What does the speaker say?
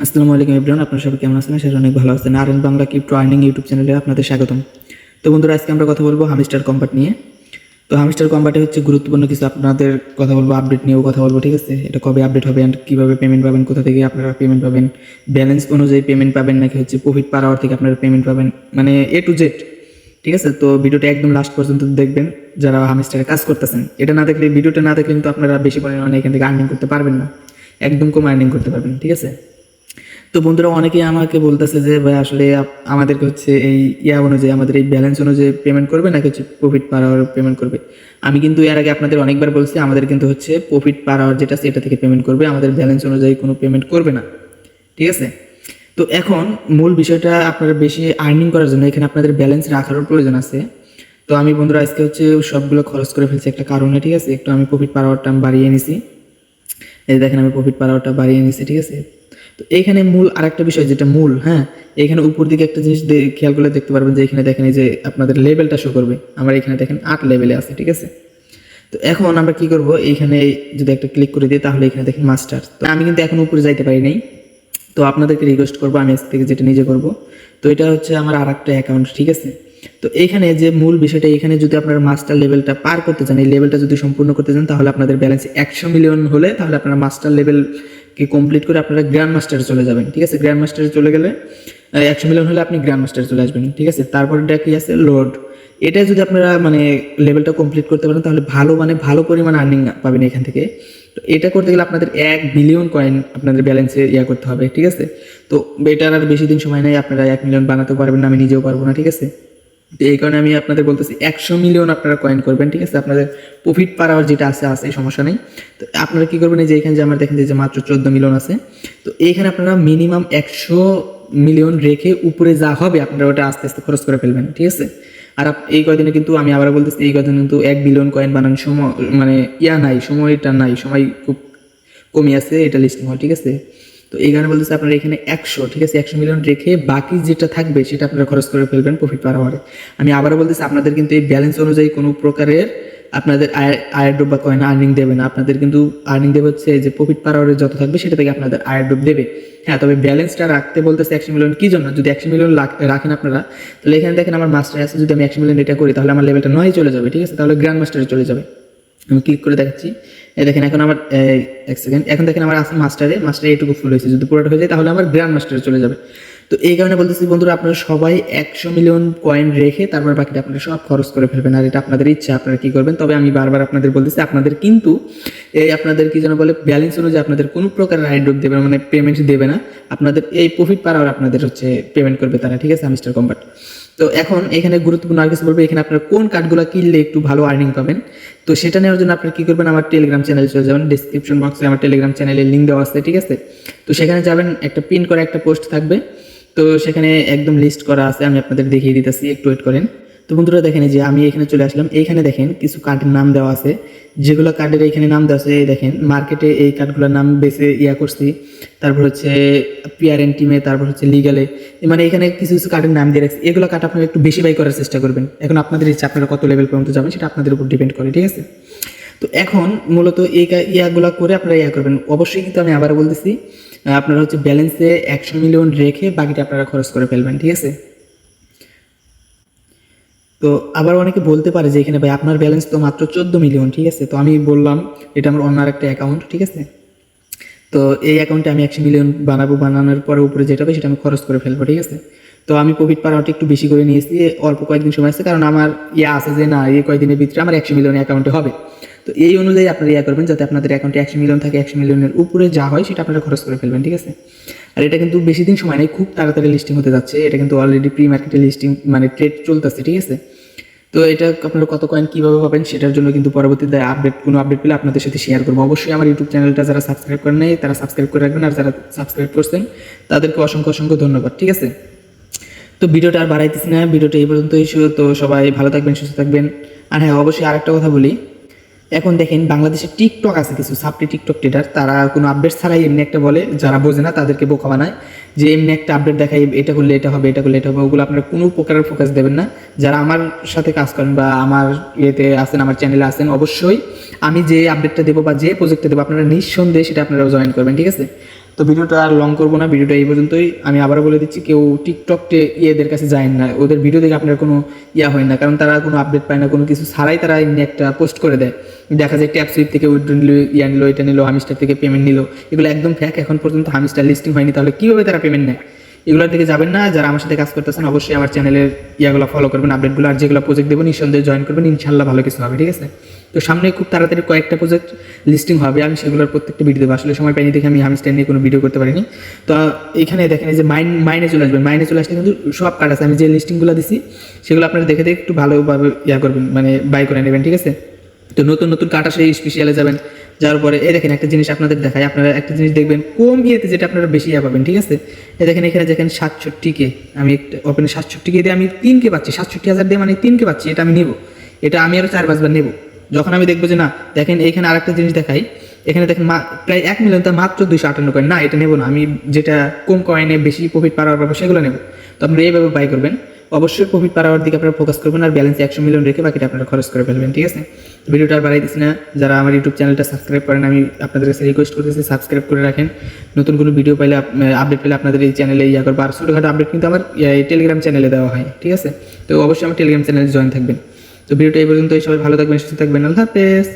আসসালামু আলাইকুম এভরিওয়ান, আপনারা সবাই কেমন আছেন? সেটা অনেক ভালো আছেন। R Bangla crypto earning YouTube চ্যানেলে আপনাদের স্বাগতম। তো বন্ধুরা, আজকে আমরা কথা বলবো হামস্টার কম্বাট নিয়ে। তো হামস্টার কম্বাটে হচ্ছে গুরুত্বপূর্ণ কিছু আপনাদের কথা বলবো, আপডেট নিয়েও কথা বলবো, ঠিক আছে? এটা কবে আপডেট হবে অ্যান্ড কীভাবে পেমেন্ট পাবেন, কোথা থেকে আপনারা পেমেন্ট পাবেন, ব্যালেন্স অনুযায়ী পেমেন্ট পাবেন নাকি হচ্ছে প্রফিট পার আওয়ার থেকে আপনারা পেমেন্ট পাবেন, মানে এ টু জেড, ঠিক আছে? তো ভিডিওটা একদম লাস্ট পর্যন্ত দেখবেন যারা হামস্টারে কাজ করতেছেন। এটা না দেখলে, ভিডিওটা না দেখলে কিন্তু আপনারা বেশি পরিমাণে এখান থেকে আর্নিং করতে পারবেন না, একদম কম আর্নিং করতে পারবেন, ঠিক আছে? তো বন্ধুরা, অনেকেই আমাকে বলতেছে যে ভাই আসলে আমাদেরকে হচ্ছে এই অনুযায়ী, আমাদের এই ব্যালেন্স অনুযায়ী পেমেন্ট করবে নাকি হচ্ছে প্রফিট পার আওয়ার পেমেন্ট করবে। আমি কিন্তু এর আগে আপনাদের অনেকবার বলছি আমাদের কিন্তু হচ্ছে প্রফিট পার আওয়ার যেটা আছে এটা থেকে পেমেন্ট করবে, আমাদের ব্যালেন্স অনুযায়ী কোনো পেমেন্ট করবে না, ঠিক আছে? তো এখন মূল বিষয়টা, আপনারা বেশি আর্নিং করার জন্য এখানে আপনাদের ব্যালেন্স রাখারও প্রয়োজন আছে। তো আমি বন্ধুরা আজকে হচ্ছে সবগুলো খরচ করে ফেলছি একটা কারণে, ঠিক আছে? একটু আমি প্রফিট পার আওয়ারটা বাড়িয়ে নিছি। এই দেখেন আমি প্রফিট পার আওয়ারটা বাড়িয়ে নিছি, ঠিক আছে? তো এইখানে মূল আরেকটা বিষয় যেটা মূল, হ্যাঁ, এখানে উপর দিকে একটা জিনিস খেয়াল করলে দেখতে পারবেন যে এখানে দেখেন এই যে আপনাদের লেভেলটা শো করবে। আমার এখানে দেখেন 8 লেভেলে আছে, ঠিক আছে? তো এখন আমরা কি করব, এইখানে যদি একটা ক্লিক করে দিই তাহলে এখানে দেখেন মাস্টার। তো আমি কিন্তু এখন উপরে যাইতে পারি নাই, তো আপনাদেরকে রিকোয়েস্ট করবো আমি আজ থেকে যেটা নিজে করব। তো এটা হচ্ছে আমার আরেকটা অ্যাকাউন্ট, ঠিক আছে? তো এইখানে যে মূল বিষয়টা, এখানে যদি আপনারা মাস্টার লেভেলটা পার করতে চান, এই লেভেলটা যদি সম্পূর্ণ করতে চান, তাহলে আপনাদের ব্যালেন্স 100 মিলিয়ন হলে তাহলে আপনারা মাস্টার লেভেলকে কমপ্লিট করে আপনারা গ্র্যান্ড মাস্টারে চলে যাবেন, ঠিক আছে? গ্র্যান্ড মাস্টারে চলে গেলে 100 মিলিয়ন হলে আপনি গ্র্যান্ড মাস্টারে চলে আসবেন, ঠিক আছে? তারপর এটা কি আছে, লোড। এটা যদি আপনারা মানে লেভেলটা কমপ্লিট করতে পারেন তাহলে ভালো পরিমাণ আর্নিং পাবেন এখান থেকে। তো এটা করতে গেলে আপনাদের 1 বিলিয়ন কয়েন আপনাদের ব্যালেন্সে করতে হবে, ঠিক আছে? তো এটার আর বেশি দিন সময় নেই, আপনারা 1 মিলিয়ন বানাতে পারবেন না, আমি নিজেও পারবো না, ঠিক আছে? তো এই কারণে আমি আপনাদের বলতেছি 100 মিলিয়ন আপনারা কয়েন করবেন, ঠিক আছে? আপনাদের প্রফিট পার আওয়ার যেটা আছে সমস্যা নেই। তো আপনারা কি করবেন, এই যে এখানে যে আমরা দেখেন যে মাত্র 14 মিলিয়ন আছে, তো এইখানে আপনারা মিনিমাম 100 মিলিয়ন রেখে উপরে যা হবে আপনারা ওটা আস্তে আস্তে খরচ করে ফেলবেন, ঠিক আছে? আর এই কয়দিনে কিন্তু আমি আবার বলতেছি, এই কয়দিনে কিন্তু 1 বিলিয়ন কয়েন বানানোর সময় মানে সময়টা নাই, সময় খুব কমে আছে, এটা লিস্টিং হয়, ঠিক আছে? তো এই কারণে বলতেছে আপনারা এখানে 100, ঠিক আছে, 100 মিলিয়ন রেখে বাকি যেটা থাকবে সেটা আপনারা খরচ করে ফেলবেন প্রফিট পার আওয়ারে। আমি আবারও বলতেছি, আপনাদের কিন্তু এই ব্যালেন্স অনুযায়ী কোনো প্রকারের আপনাদের আয়ের ড্রপ বা কয়েন আর্নিং দেবে না, আপনাদের কিন্তু আর্নিং দেবে হচ্ছে যে প্রফিট পার আওয়ারে যত থাকবে সেটা থেকে আপনাদের আয়ের ড্রপ দেবে। হ্যাঁ, তবে ব্যালেন্সটা রাখতে বলতেছে 100 মিলিয়ন কি জন্য, যদি 100 মিলিয়ন রাখেন আপনারা, তাহলে এখানে দেখেন আমার মাস্টারে আছে, যদি আমি 100 মিলিয়ন এটা করি তাহলে আমার লেভেলটা 9 চলে যাবে, ঠিক আছে? তাহলে গ্র্যান্ড মাস্টারে চলে যাবে। আমি ক্লিক করে দেখাচ্ছি, এই দেখেন এখন আমার 1 সেকেন্ড, এখন দেখেন আমার আছে মাস্টারে এটুকু ফুল হয়েছে, যদি পুরোটা হয়ে যায় তাহলে আমার গ্র্যান্ড মাস্টারে চলে যাবে। তো এই কারণে বলতেছি বন্ধুরা, আপনারা সবাই 100 মিলিয়ন কয়েন রেখে তারপর বাকিটা আপনারা সব খরচ করে ফেলবেন, আর এটা আপনাদের ইচ্ছা আপনারা কি করবেন। তবে আমি বারবার আপনাদের বলতেছি, আপনাদের কিন্তু এই আপনাদের কি যেন বলে, ব্যালেন্স অনুযায়ী আপনাদের কোনো প্রকার আইড্রপ দেবে না, মানে পেমেন্ট দেবে না, আপনাদের এই প্রফিট পার আওয়ার আপনাদের হচ্ছে পেমেন্ট করবে তারা, ঠিক আছে? Hamster combat. তো এখন এখানে গুরুত্বপূর্ণ আর কিছু বলবো, এখানে আপনারা কোন কার্ডগুলো কিনলে একটু ভালো আর্নিং পাবেন। তো সেটা নেওয়ার জন্য আপনারা কী করবেন, আমার টেলিগ্রাম চ্যানেলে চলে যাবেন, ডিসক্রিপশন বক্সে আমার টেলিগ্রাম চ্যানেলের লিঙ্ক দেওয়া আছে, ঠিক আছে? তো সেখানে যাবেন, একটা পিন করে একটা পোস্ট থাকবে, তো সেখানে একদম লিস্ট করা আছে, আমি আপনাদের দেখিয়ে দিতেছি, একটু ওয়েট করেন। তো বন্ধুরা দেখেন যে আমি এখানে চলে আসলাম, এইখানে দেখেন কিছু কার্ডের নাম দেওয়া আছে, যেগুলো কার্ডের এইখানে নাম দেওয়া আছে, দেখেন মার্কেটে এই কার্ডগুলোর নাম বেছে করছি, তারপর হচ্ছে পিআরএন টিমে, তারপর হচ্ছে লিগালে, মানে এখানে কিছু কিছু কার্ডের নাম দিয়ে রাখছি। এগুলো কার্ড আপনারা একটু বেশি বাই করার চেষ্টা করবেন, এখন আপনাদের ইচ্ছা আপনারা কত লেভেল পর্যন্ত যাবেন সেটা আপনাদের উপর ডিপেন্ড করে, ঠিক আছে? তো এখন মূলত এই ইয়াগুলো করে আপনারা করবেন। অবশ্যই কিন্তু আমি আবার বলতেছি, আপনারা হচ্ছে ব্যালেন্সে 100 মিলিয়ন রেখে বাকিটা আপনারা খরচ করে ফেলবেন, ঠিক আছে? তো আবার অনেকে বলতে পারে যে এখানে ভাই আপনার ব্যালেন্স তো মাত্র 14 মিলিয়ন, ঠিক আছে? তো আমি বললাম এটা আমার অন্য একটা অ্যাকাউন্ট, ঠিক আছে? তো এই অ্যাকাউন্টে আমি 100 মিলিয়ন বানাবো, বানানোর পরে উপরে যেটা হবে সেটা আমি খরচ করে ফেলবো, ঠিক আছে? তো আমি প্রফিট পার আওয়ারটা একটু বেশি করে নিয়েছি, অল্প কয়েকদিন সময় আছে, কারণ আমার আছে যে না, এই কয়েকদিনের ভিতরে আমার 100 মিলিয়ন অ্যাকাউন্টে হবে। তো এই অনুযায়ী আপনারা করবেন যাতে আপনাদের অ্যাকাউন্টে 100 মিলিয়ন থাকে, 100 মিলিয়নের উপরে যা হয় সেটা আপনারা খরচ করে ফেলবেন, ঠিক আছে? আর এটা কিন্তু বেশি দিন সময় নেই, খুব তাড়াতাড়ি লিস্টিং হতে যাচ্ছে, এটা কিন্তু অলরেডি প্রি মার্কেটে লিস্টিং মানে ট্রেড চলতেছে, ঠিক আছে? তো এটা আপনারা কত কয়েন কীভাবে পাবেন সেটার জন্য কিন্তু পরবর্তীতে কোনো আপডেট পেলে আপনাদের সাথে শেয়ার করবো। অবশ্যই আমার ইউটিউব চ্যানেলটা যারা সাবস্ক্রাইব করেন নাই তারা সাবস্ক্রাইব করে রাখবেন, আর যারা সাবস্ক্রাইব করছেন তাদেরকে অসংখ্য অসংখ্য ধন্যবাদ, ঠিক আছে? তো ভিডিওটা আর বাড়াইতেছি না, ভিডিওটা এই পর্যন্তই। তো সবাই ভালো থাকবেন, সুস্থ থাকবেন। আর হ্যাঁ, অবশ্যই আরেকটা কথা বলি, এখন দেখেন বাংলাদেশে টিকটক আছে, কিছু সাপ্লি টিকটক ট্রেডার, তারা কোনো আপডেট ছাড়াই এমনি একটা বলে, যারা বোঝে না তাদেরকে বোকা বানায়, যে এমনি একটা আপডেট দেখাই, এটা করলে এটা হবে, এটা করলে এটা হবে। ওগুলো আপনারা কোনো প্রকারের ফোকাস দেবেন না। যারা আমার সাথে কাজ করেন বা আমার আছেন, আমার চ্যানেলে আছেন, অবশ্যই আমি যে আপডেটটা দেবো বা যে প্রজেক্টটা দেবো আপনারা নিঃসন্দেহে সেটা আপনারা জয়েন করবেন, ঠিক আছে? তো ভিডিওটা আর লং করবো না, ভিডিওটা এই পর্যন্তই। আমি আবারও বলে দিচ্ছি, কেউ টিকটক ইয়েদের কাছে যায় না, ওদের ভিডিও দেখে আপনার কোনো হয় না, কারণ তারা কোনো আপডেট পায় না, কোনো কিছু ছাড়াই তারা এমনি একটা পোস্ট করে দেয়। দেখা যায় ট্যাপ সুইপ থেকে উইথড্র নিল, নিল, এটা নিল, হামিস্টার থেকে পেমেন্ট নিল, এগুলো একদম ফ্যাক। এখন পর্যন্ত হামিস্টার লিস্টিং হয়নি, তাহলে কীভাবে তারা পেমেন্ট নেয়? এগুলোর দিকে যাবেন না। যারা আমার সাথে কাজ করতেছেন অবশ্যই আমার চ্যানেলের ইয়াগুলো ফলো করবেন, আপডেটগুলো, আর যেগুলো প্রজেক্ট দেবো নিঃসন্দেহে জয়েন করবেন, ইনশাল্লাহ ভালো কিছু হবে, ঠিক আছে? তো সামনে খুব তাড়াতাড়ি কয়েকটা প্রজেক্ট লিস্টিং হবে, আমি সেগুলোর প্রত্যেকটা ভিডিও দেবো। আসলে সময় পাইনি দেখে আমি হামিস্টার নিয়ে কোনো ভিডিও করতে পারিনি। তো এখানে দেখেন এই যে মাইনে চলে আসবেন, মাইনে চলে আসলে কিন্তু সব কার্ড আছে, আমি যে লিস্টিংগুলো দিছি সেগুলো আপনারা দেখে দেখে একটু ভালোভাবে করবেন, মানে বাই করে নেবেন, ঠিক আছে? তো নতুন নতুন কার্ড আসে, স্পেশালে যাবেন, যাওয়ার পরে এই দেখেন একটা জিনিস আপনাদের দেখায়, আপনারা একটা জিনিস দেখবেন কম ইয়েতে যেটা আপনারা বেশি পাবেন, ঠিক আছে? এই দেখেন এখানে দেখেন 67K, আমি ওপেনে 67K দিয়ে আমি 3K পাচ্ছি, 67,000 দিয়ে মানে 3K পাচ্ছি, এটা আমি নেব, এটা আমি আরও 4-5 বার নেব। যখন আমি দেখবো যে না, দেখেন এইখানে আরেকটা জিনিস দেখাই, এখানে দেখেন প্রায় 1 মিলিয়ন, তার মাত্র 258 কয়েন, না এটা নেবো না, আমি যেটা কম কয়েনে বেশি প্রফিট পাওয়ার পাবো সেগুলো নেবো। তো আপনারা এইভাবে বাই করবেন, অবশ্যই প্রফিট পাওয়ার দিকে আপনারা ফোকাস করবেন, আর ব্যালেন্স 100 মিলিয়ন রেখে বাকিটা আপনারা খরচ করে ফেলবেন, ঠিক আছে? ভিডিওটা আর বাড়াই দিচ্ছি না, যারা আমার ইউটিউব চ্যানেলটা সাবস্ক্রাইব করেন আমি আপনাদের কাছে রিকোয়েস্ট করতেছি সাবস্ক্রাইব করে রাখেন। নতুন কোনো ভিডিও পাইলে, আপডেট পেলে আপনাদের এই চ্যানেলে করবো। আর ছোটোখাটো আপডেট কিন্তু আমার টেলিগ্রাম চ্যানেলে দেওয়া হয়, ঠিক আছে? তো অবশ্যই আমার টেলিগ্রাম চ্যানেলে জয়েন থাকবেন। তো ভিডিওটা এই পর্যন্ত, সবাই ভালো থাকবেন, সুস্থ থাকবেন, আল্লাহ হাফেজ।